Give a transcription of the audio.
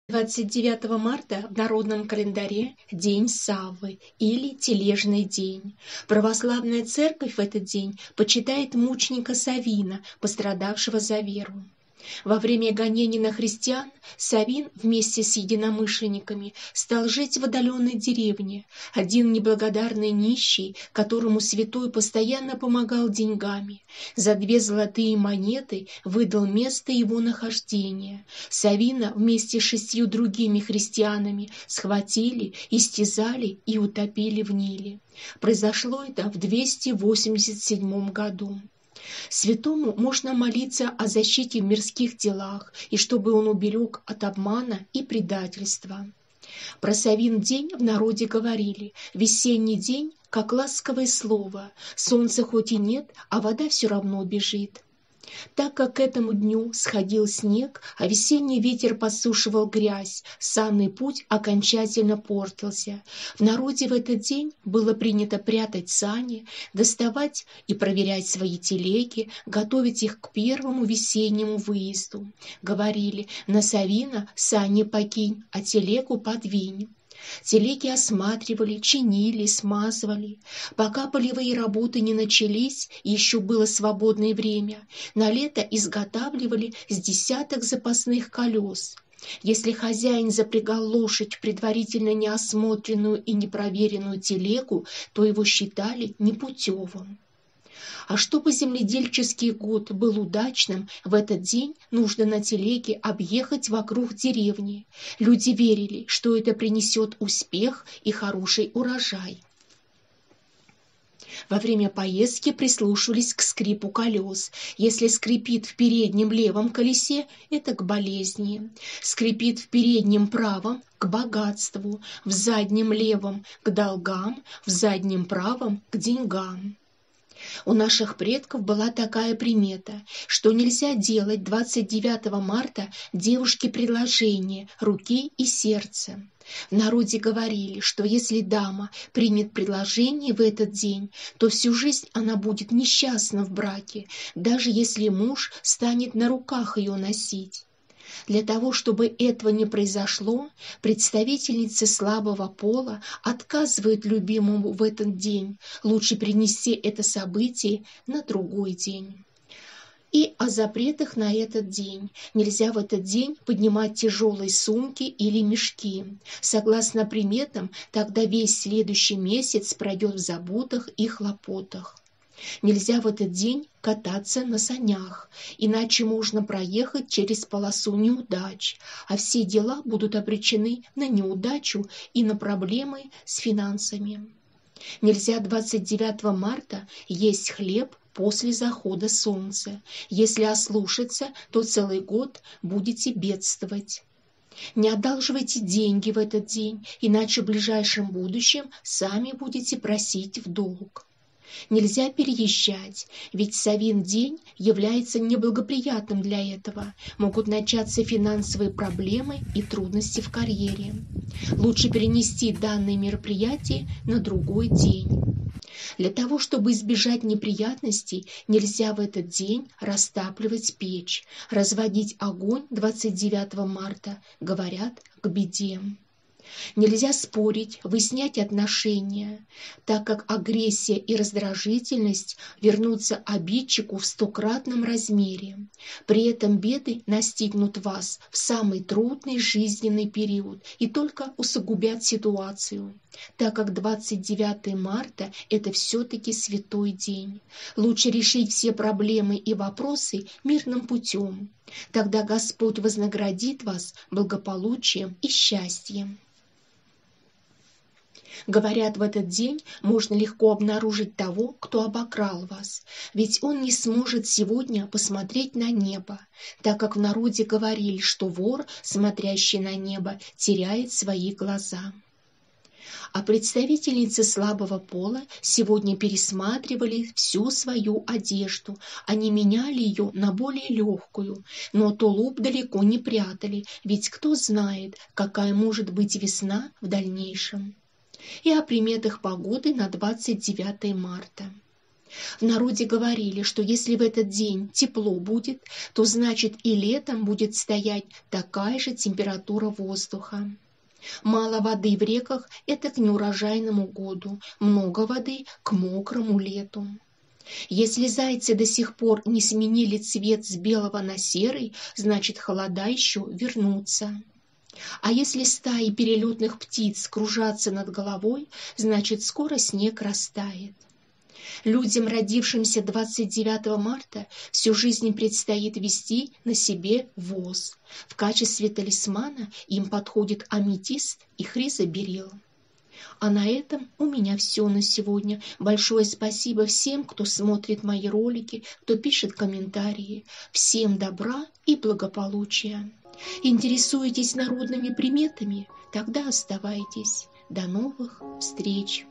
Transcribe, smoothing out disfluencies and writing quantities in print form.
29 марта в народном календаре День Саввы или Тележный день. Православная церковь в этот день почитает мученика Савина, пострадавшего за веру. Во время гонений на христиан Савин вместе с единомышленниками стал жить в отдаленной деревне, один неблагодарный нищий, которому святой постоянно помогал деньгами. За 2 золотые монеты выдал место его нахождения. Савина вместе с 6 другими христианами схватили, истязали и утопили в Ниле. Произошло это в 287 году. Святому можно молиться о защите в мирских делах и чтобы он уберег от обмана и предательства. Про Савин день в народе говорили: весенний день, как ласковое слово, солнца хоть и нет, а вода все равно бежит. Так как к этому дню сходил снег, а весенний ветер подсушивал грязь, санный путь окончательно портился. В народе в этот день было принято прятать сани, доставать и проверять свои телеги, готовить их к первому весеннему выезду. Говорили: на Савина сани покинь, а телегу подвинь. Телеги осматривали, чинили, смазывали. Пока полевые работы не начались, еще было свободное время, на лето изготавливали с 10 запасных колес. Если хозяин запрягал лошадь в предварительно неосмотренную и непроверенную телегу, то его считали непутевым. А чтобы земледельческий год был удачным, в этот день нужно на телеге объехать вокруг деревни. Люди верили, что это принесет успех и хороший урожай. Во время поездки прислушивались к скрипу колес. Если скрипит в переднем левом колесе, это к болезни. Скрипит в переднем правом — к богатству, в заднем левом — к долгам, в заднем правом — к деньгам. У наших предков была такая примета, что нельзя делать 29 марта девушке предложение руки и сердца. В народе говорили, что если дама примет предложение в этот день, то всю жизнь она будет несчастна в браке, даже если муж станет на руках ее носить. Для того, чтобы этого не произошло, представительницы слабого пола отказывают любимому в этот день. Лучше перенести это событие на другой день. И о запретах на этот день. Нельзя в этот день поднимать тяжелые сумки или мешки. Согласно приметам, тогда весь следующий месяц пройдет в заботах и хлопотах. Нельзя в этот день кататься на санях, иначе можно проехать через полосу неудач, а все дела будут обречены на неудачу и на проблемы с финансами. Нельзя 29 марта есть хлеб после захода солнца. Если ослушаться, то целый год будете бедствовать. Не одалживайте деньги в этот день, иначе в ближайшем будущем сами будете просить в долг. Нельзя переезжать, ведь Савин день является неблагоприятным для этого. Могут начаться финансовые проблемы и трудности в карьере. Лучше перенести данное мероприятие на другой день. Для того, чтобы избежать неприятностей, нельзя в этот день растапливать печь. Разводить огонь 29 марта, говорят, к беде. Нельзя спорить, выяснять отношения, так как агрессия и раздражительность вернутся обидчику в 100-кратном размере. При этом беды настигнут вас в самый трудный жизненный период и только усугубят ситуацию, так как 29 марта – это все-таки святой день. Лучше решить все проблемы и вопросы мирным путем. Тогда Господь вознаградит вас благополучием и счастьем. Говорят, в этот день можно легко обнаружить того, кто обокрал вас, ведь он не сможет сегодня посмотреть на небо, так как в народе говорили, что вор, смотрящий на небо, теряет свои глаза. А представительницы слабого пола сегодня пересматривали всю свою одежду. Они меняли ее на более легкую, но тулуп далеко не прятали, ведь кто знает, какая может быть весна в дальнейшем. И о приметах погоды на 29 марта. В народе говорили, что если в этот день тепло будет, то значит и летом будет стоять такая же температура воздуха. Мало воды в реках– это к неурожайному году, много воды– к мокрому лету. Если зайцы до сих пор не сменили цвет с белого на серый, значит холода еще вернутся. А если стаи перелетных птиц кружатся над головой, значит скоро снег растает. Людям, родившимся 29 марта, всю жизнь предстоит вести на себе воз. В качестве талисмана им подходит аметист и хризоберил. А на этом у меня все на сегодня. Большое спасибо всем, кто смотрит мои ролики, кто пишет комментарии. Всем добра и благополучия. Интересуетесь народными приметами? Тогда оставайтесь. До новых встреч!